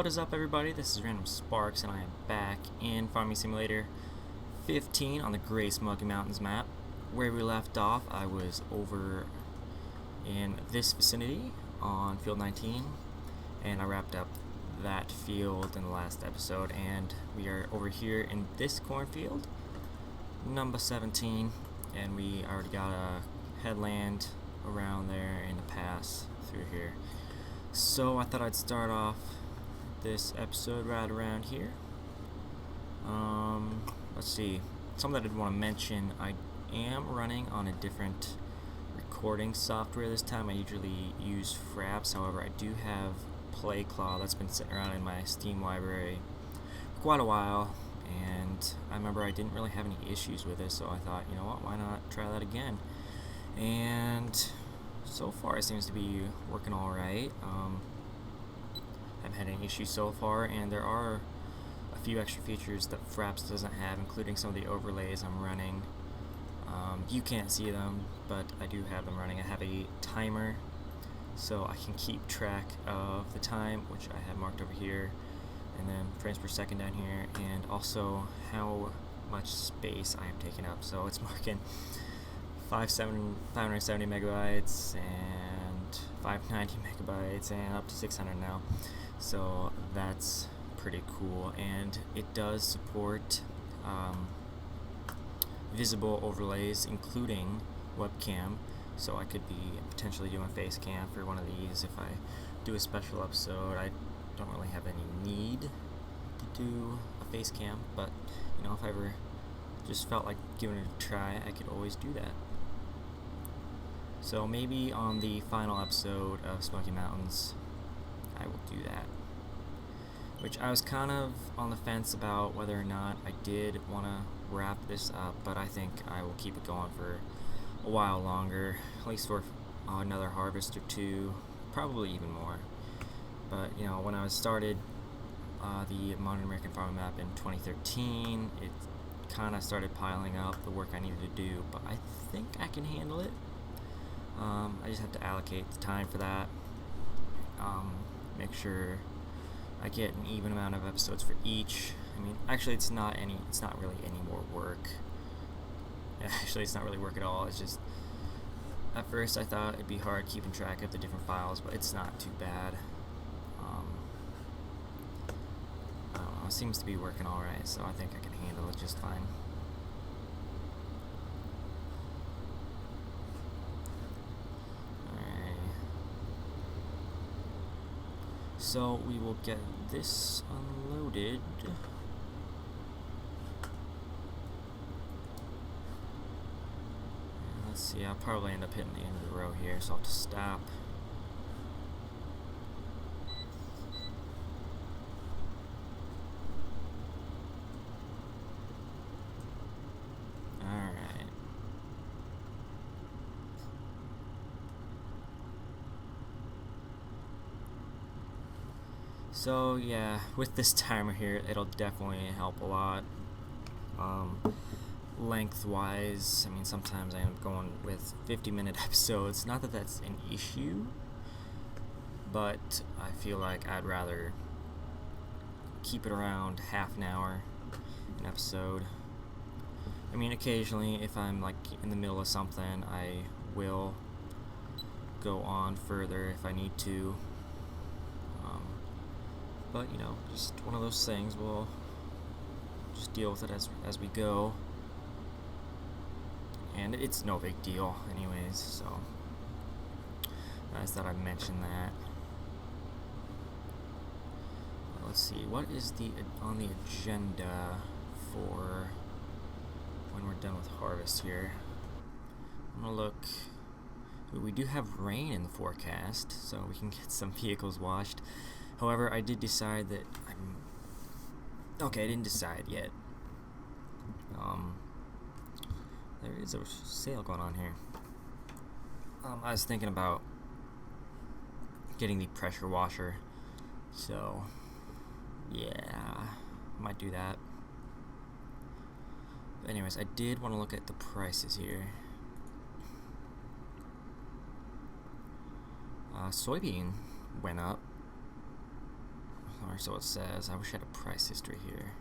What is up, everybody? This is Random Sparks, and I am back in Farming Simulator 15 on the Great Smoky Mountains map. Where we left off, I was over in this vicinity on field 19, and I wrapped up that field in the last episode, and we are over here in this cornfield, number 17, and we already got a headland around there in the pass through here. So I thought I'd start off this episode right around here. Let's see. Something I did want to mention, I am running on a different recording software this time. I usually use Fraps, however I do have PlayClaw that's been sitting around in my Steam library for quite a while, and I remember I didn't really have any issues with it, so I thought, you know what, why not try that again? And so far it seems to be working alright. Haven't had any issues so far, and there are a few extra features that Fraps doesn't have, including some of the overlays I'm running. You can't see them, but I do have them running. I have a timer, so I can keep track of the time, which I have marked over here, and then frames per second down here, and also how much space I am taking up. So it's marking 570 megabytes and 590 megabytes and up to 600 now. So that's pretty cool, and it does support visible overlays, including webcam. So I could be potentially doing face cam for one of these if I do a special episode. I don't really have any need to do a face cam, but you know, if I ever just felt like giving it a try, I could always do that. So maybe on the final episode of Smoky Mountains, I will do that. Which I was kind of on the fence about whether or not I did want to wrap this up, but I think I will keep it going for a while longer, at least for another harvest or two, probably even more. But you know, when I started the Modern American Farming Map in 2013, it kind of started piling up the work I needed to do, but I think I can handle it. I just have to allocate the time for that, make sure I get an even amount of episodes for each. I mean, actually it's not really any more work. Actually, it's not really work at all. It's just, at first I thought it'd be hard keeping track of the different files, but it's not too bad. I don't know, it seems to be working alright, so I think I can handle it just fine. So we will get this unloaded. And let's see, I'll probably end up hitting the end of the row here, so I'll have to stop. Alright. So yeah, with this timer here, it'll definitely help a lot. Lengthwise, I mean, sometimes I end up going with 50-minute episodes. Not that that's an issue, but I feel like I'd rather keep it around half an hour an episode. I mean, occasionally, if I'm like in the middle of something, I will go on further if I need to. But you know, just one of those things. We'll just deal with it as we go, and it's no big deal, anyways. So I just thought I'd mention that. Let's see, what is on the agenda for when we're done with harvest here? I'm gonna look. We do have rain in the forecast, so we can get some vehicles washed. However, I did decide that I didn't decide yet. There is a sale going on here. I was thinking about getting the pressure washer, so yeah, I might do that. But anyways, I did want to look at the prices here. Soybean went up. or so it says. I wish I had a price history here.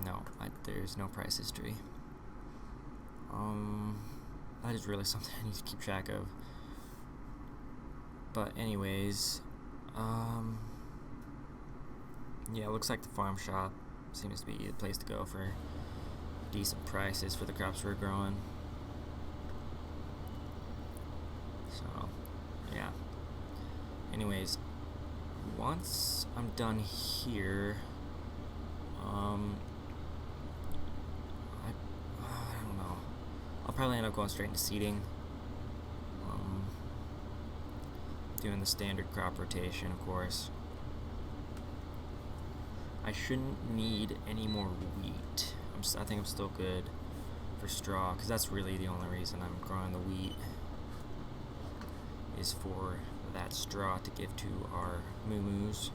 No, there's no price history. That is really something I need to keep track of. But anyways, yeah, it looks like the farm shop seems to be the place to go for decent prices for the crops we're growing. So, yeah. Anyways, once I'm done here, I don't know. I'll probably end up going straight into seeding. Doing the standard crop rotation, of course. I shouldn't need any more wheat. I think I'm still good for straw, because that's really the only reason I'm growing the wheat, is for that straw to give to our moo-moos,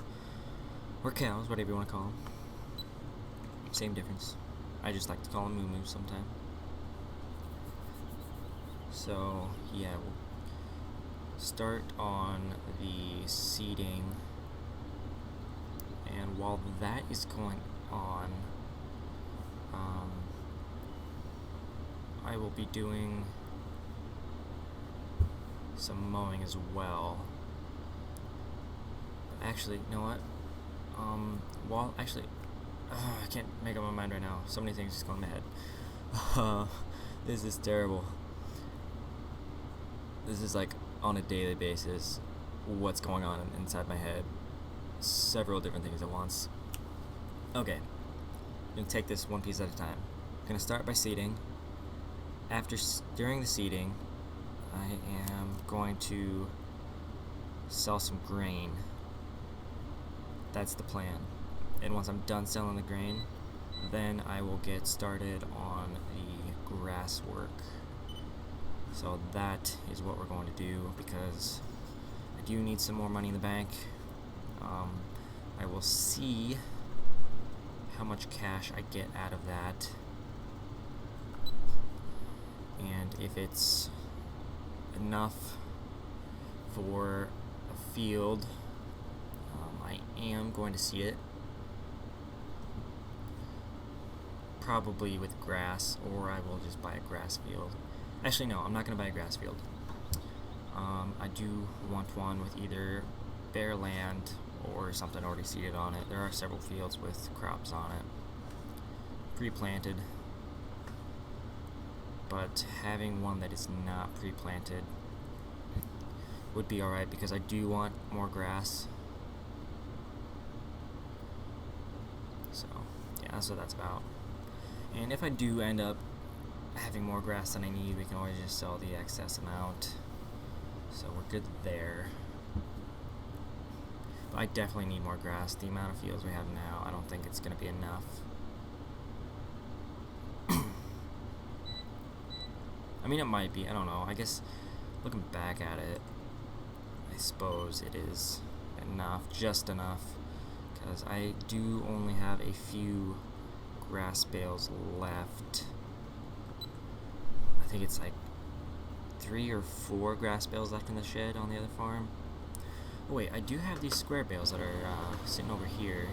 or cows, whatever you want to call them. Same difference. I just like to call them moo-moos sometimes. So, yeah, we'll start on the seeding, and while that is going on, I will be doing some mowing as well. Actually, you know what? I can't make up my mind right now. So many things just going mad. This is terrible. This is like on a daily basis what's going on inside my head. Several different things at once. Okay, I'm gonna take this one piece at a time. I'm gonna start by seeding. During the seeding, I am going to sell some grain. That's the plan. And once I'm done selling the grain, then I will get started on the grass work. So that is what we're going to do, because I do need some more money in the bank. I will see how much cash I get out of that, and if it's enough for a field, I am going to seed it, probably with grass, or I will just buy a grass field. Actually, no, I'm not going to buy a grass field. I do want one with either bare land or something already seeded on it. There are several fields with crops on it, pre-planted, but having one that is not pre-planted would be alright, because I do want more grass. So, yeah, that's what that's about. And if I do end up having more grass than I need, we can always just sell the excess amount. So we're good there. But I definitely need more grass. The amount of fields we have now, I don't think it's going to be enough. I mean, it might be. I don't know. I guess looking back at it, I suppose it is enough, just enough, because I do only have a few grass bales left. I think it's like 3 or 4 grass bales left in the shed on the other farm. Oh wait, I do have these square bales that are sitting over here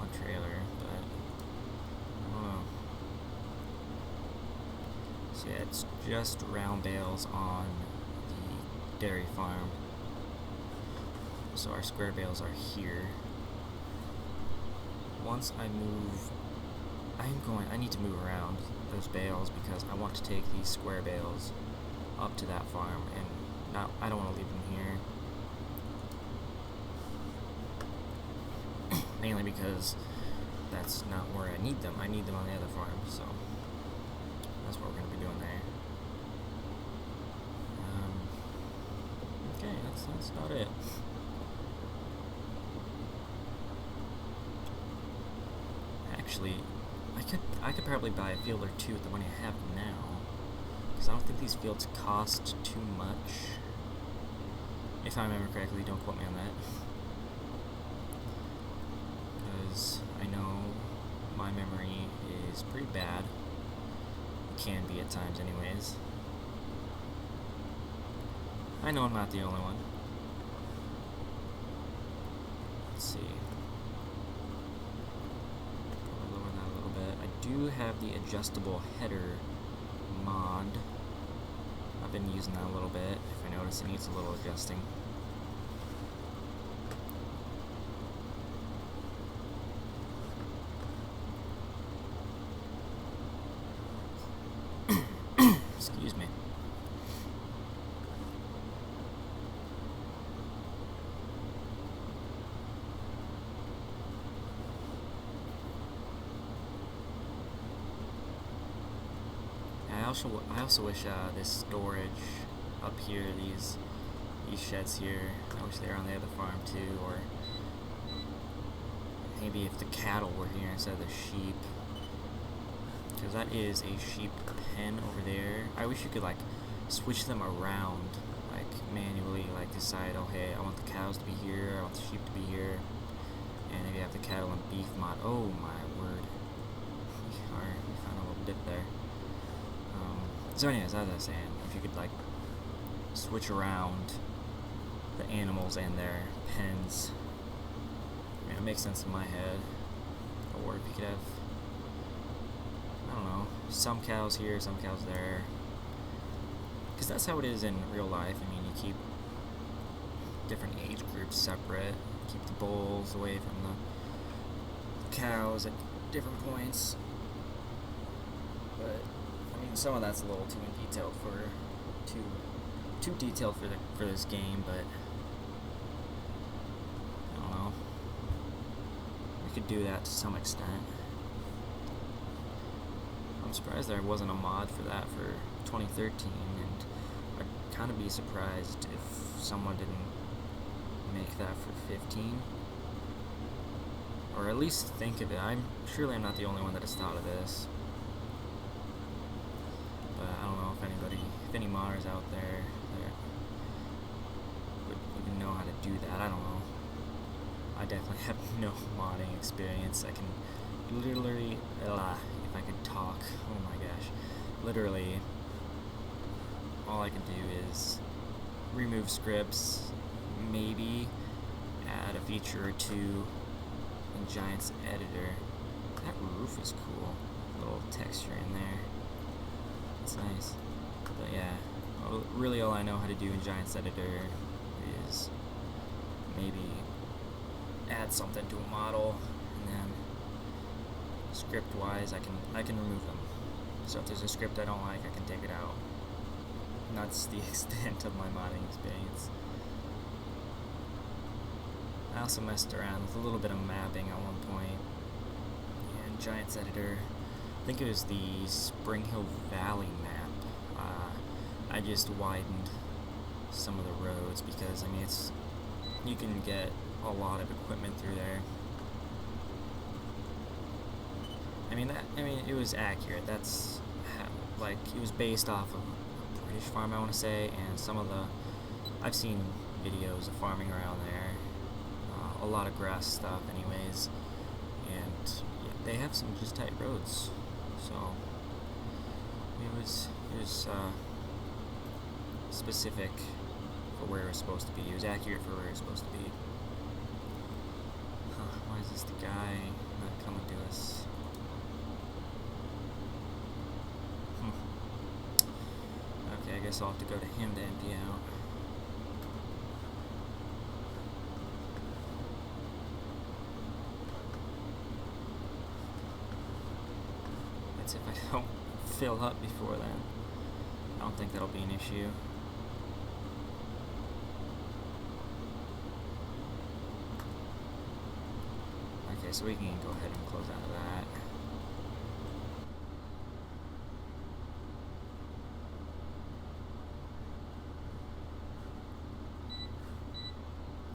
on trailer, but I don't know. So yeah, it's just round bales on the dairy farm. So our square bales are here. Once I move, I need to move around those bales, because I want to take these square bales up to that farm, and I don't want to leave them here. Mainly because that's not where I need them. I need them on the other farm, so that's what we're going to be doing there. Okay, that's about it. Actually, I could probably buy a field or two with the money I have now, because I don't think these fields cost too much. If I remember correctly, don't quote me on that, because I know my memory is pretty bad. It can be at times anyways. I know I'm not the only one. have the adjustable header mod. I've been using that a little bit. If I notice it needs a little adjusting. Excuse me. I also wish this storage up here, these sheds here, I wish they were on the other farm too, or maybe if the cattle were here instead of the sheep, because that is a sheep pen over there. I wish you could like switch them around, like manually, like decide, oh hey, I want the cows to be here, I want the sheep to be here, and if you have the cattle and beef mod, oh my word, we found a little dip there. So anyways, as I was saying, if you could like switch around the animals and their pens, I mean, it makes sense in my head. Or if you could have, I don't know, some cows here, some cows there, because that's how it is in real life. I mean, you keep different age groups separate, keep the bulls away from the cows at different points, but I mean, some of that's a little too in detail too detailed for this game, but I don't know. We could do that to some extent. I'm surprised there wasn't a mod for that for 2013, and I'd kind of be surprised if someone didn't make that for 15, or at least think of it. I'm not the only one that has thought of this. But I don't know if any modders out there that would even know how to do that. I don't know. I definitely have no modding experience. I can literally, if I could talk, oh my gosh, literally, all I can do is remove scripts, maybe add a feature or two in Giant's editor. That roof is cool. A little texture in there. It's nice. But yeah, really all I know how to do in Giant's editor is maybe add something to a model, and then script wise I can remove them. So if there's a script I don't like, I can take it out. And that's the extent of my modding experience. I also messed around with a little bit of mapping at one point in Giant's editor. I think it was the Spring Hill Valley map. I just widened some of the roads because, I mean, you can get a lot of equipment through there. I mean, it was accurate. That's like, it was based off of a British farm, I want to say, and I've seen videos of farming around there. A lot of grass stuff, anyways, and yeah, they have some just tight roads. So it was specific for where it was supposed to be. It was accurate for where it was supposed to be. Why is this the guy not coming to us? Okay, I guess I'll have to go to him to empty out. That's if I don't fill up before then. I don't think that'll be an issue. Okay, so we can go ahead and close out of that.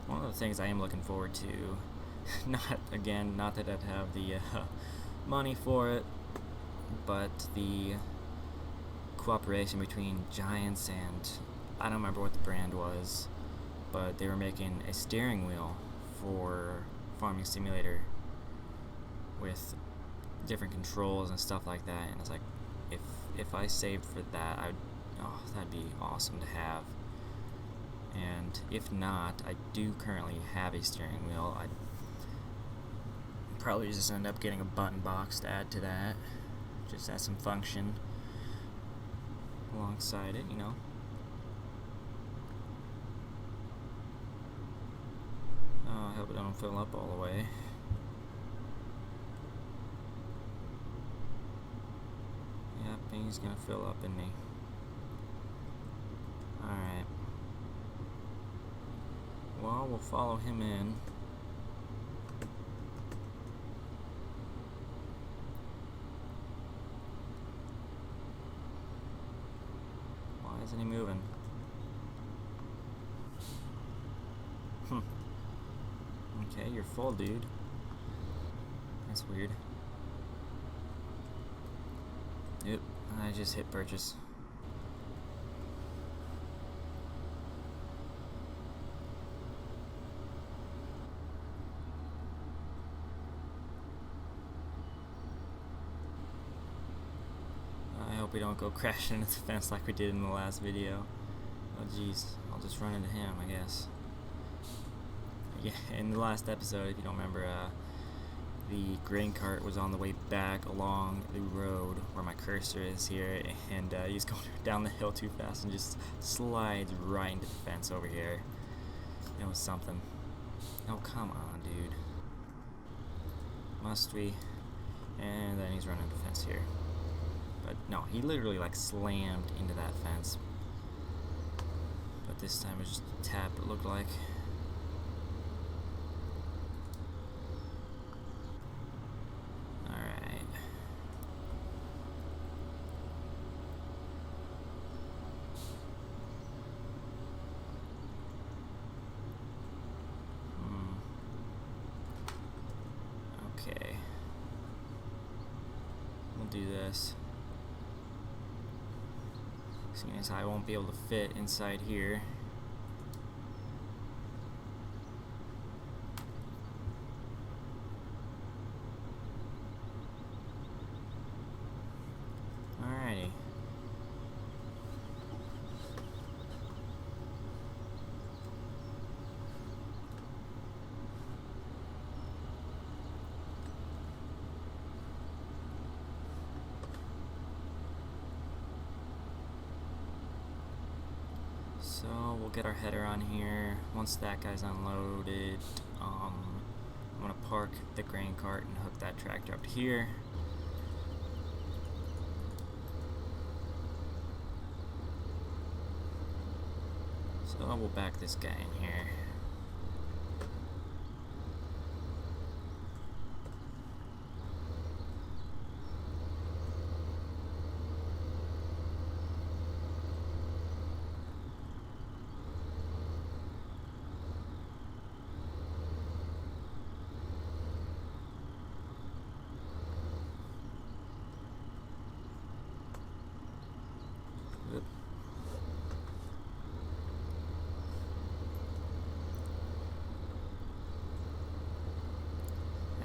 One of the things I am looking forward to, not that I'd have the money for it, but the cooperation between Giants and, I don't remember what the brand was, but they were making a steering wheel for Farming Simulator with different controls and stuff like that, and it's like, if I saved for that, that'd be awesome to have. And if not, I do currently have a steering wheel. I'd probably just end up getting a button box to add to that. just as some function alongside it, you know. Oh, I hope it don't fill up all the way. Yep, he's gonna fill up, isn't he? Alright. Well, we'll follow him in. Why isn't he moving? Okay, you're full, dude. That's weird. Yep, I just hit purchase. I hope we don't go crashing into the fence like we did in the last video. Oh jeez, I'll just run into him, I guess. Yeah, in the last episode, if you don't remember, the grain cart was on the way back along the road where my cursor is here, and he's going down the hill too fast and just slides right into the fence over here. It was something. Oh, come on, dude. Must we? And then he's running into the fence here. But no, he literally like slammed into that fence. But this time it was just a tap, it looked like. Okay. We'll do this. Seeing as I won't be able to fit inside here. Alrighty. So we'll get our header on here. Once that guy's unloaded, I'm gonna park the grain cart and hook that tractor up to here. So we'll back this guy in here.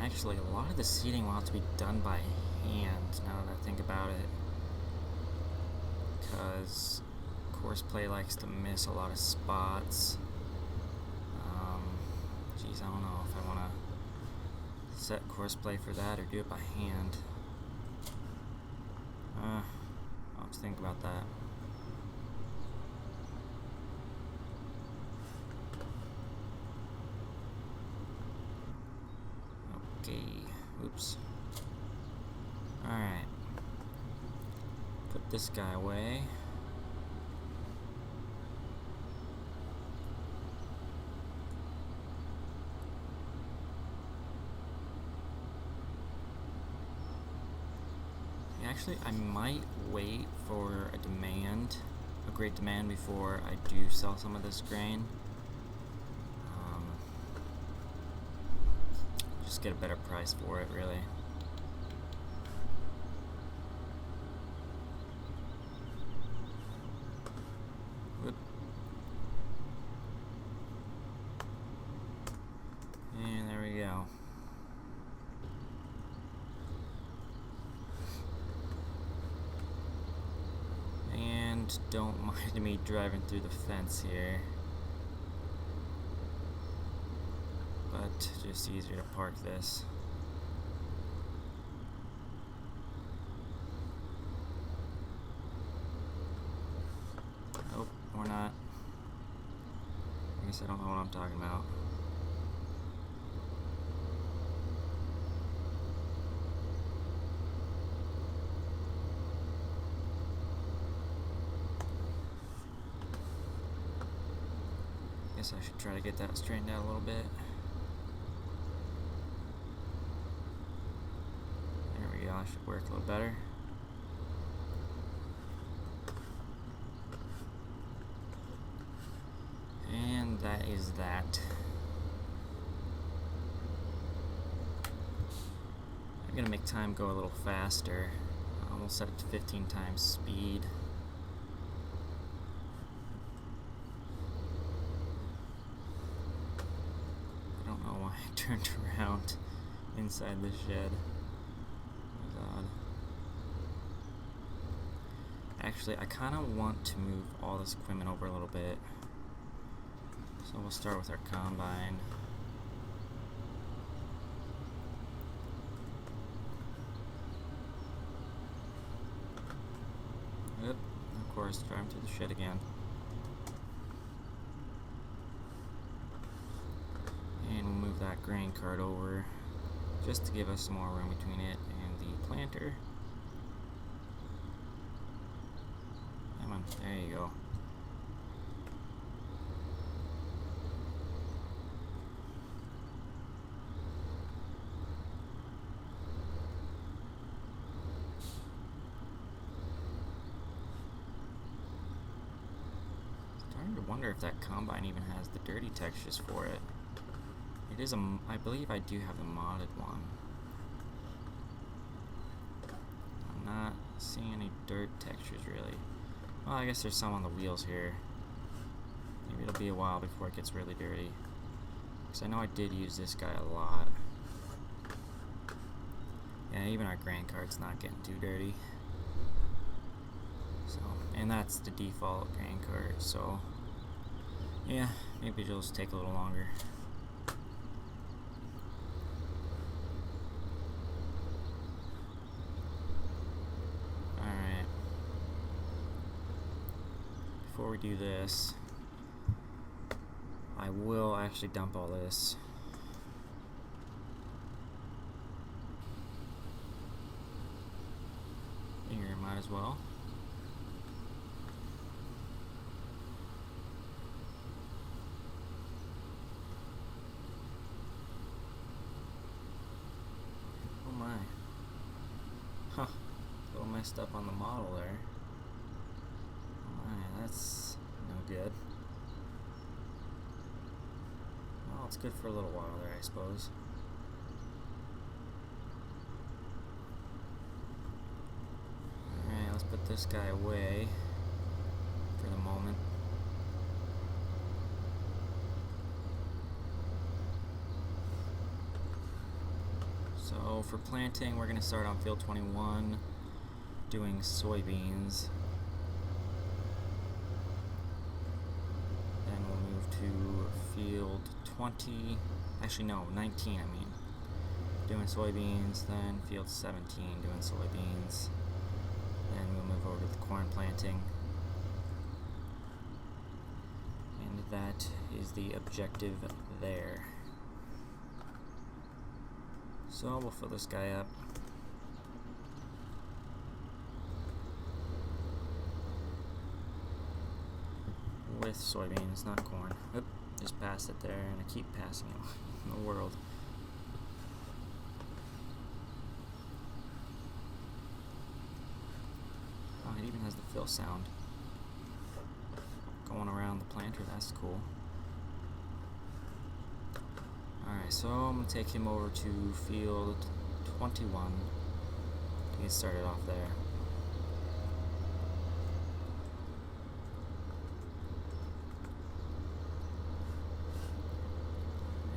Actually, a lot of the seating will have to be done by hand, now that I think about it. Because course play likes to miss a lot of spots. Geez, I don't know if I want to set course play for that or do it by hand. I'll have to think about that. Okay, oops. Alright. Put this guy away. Actually, I might wait for a great demand before I do sell some of this grain. Just get a better price for it, really. Whoop. And there we go. And don't mind me driving through the fence here. But just easier to park this. I'm talking about. Guess I should try to get that straightened out a little bit. There we go, I should work a little better. And that is that. I'm gonna make time go a little faster. I almost set it to 15 times speed. I don't know why I turned around inside the shed. That was odd. Actually, I kind of want to move all this equipment over a little bit. So we'll start with our combine. Yep, of course, driving through the shed again. And we'll move that grain cart over just to give us some more room between it and the planter. Come on, there you go. Starting to wonder if that combine even has the dirty textures for it. It is I believe I do have the modded one. I'm not seeing any dirt textures really. Well, I guess there's some on the wheels here. Maybe it'll be a while before it gets really dirty. Because I know I did use this guy a lot. Yeah, even our grain cart's not getting too dirty. So, and that's the default grain cart, so yeah, maybe it'll just take a little longer. Alright. Before we do this, I will actually dump all this. Here, might as well. Oh my. Huh. A little messed up on the model there. Oh my, that's no good. Well, it's good for a little while there, I suppose. Alright, let's put this guy away for the moment. So for planting, we're going to start on field 21 doing soybeans. Then we'll move to field 20, actually no, 19 I mean, doing soybeans. Then field 17 doing soybeans. Then we'll move over to the corn planting. And that is the objective there. So we'll fill this guy up. With soybeans, not corn. Oop, just passed it there, and I keep passing it in the world. Oh, it even has the fill sound going around the planter. That's cool. Alright, so I'm going to take him over to field 21 to get started off there.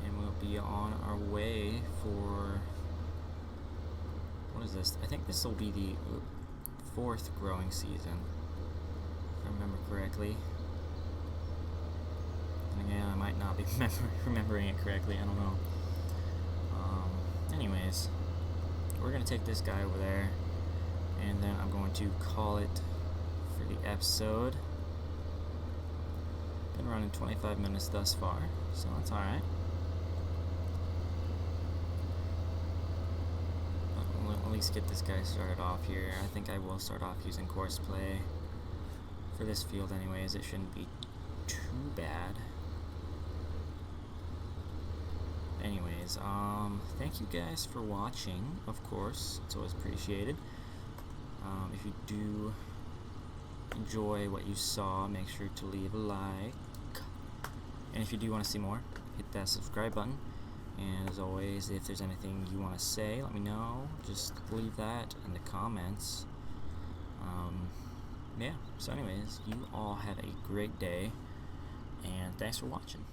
And we'll be on our way for, what is this? I think this will be the 4th growing season, if I remember correctly. And again, I might not be remembering it correctly, I don't know. Anyways, we're going to take this guy over there, and then I'm going to call it for the episode. Been running 25 minutes thus far, so that's alright. We'll at least get this guy started off here. I think I will start off using course play for this field anyways. It shouldn't be too bad. Anyways, thank you guys for watching, of course. It's always appreciated. If you do enjoy what you saw, make sure to leave a like. And if you do want to see more, hit that subscribe button. And as always, if there's anything you want to say, let me know. Just leave that in the comments. Yeah, so anyways, you all have a great day, and thanks for watching.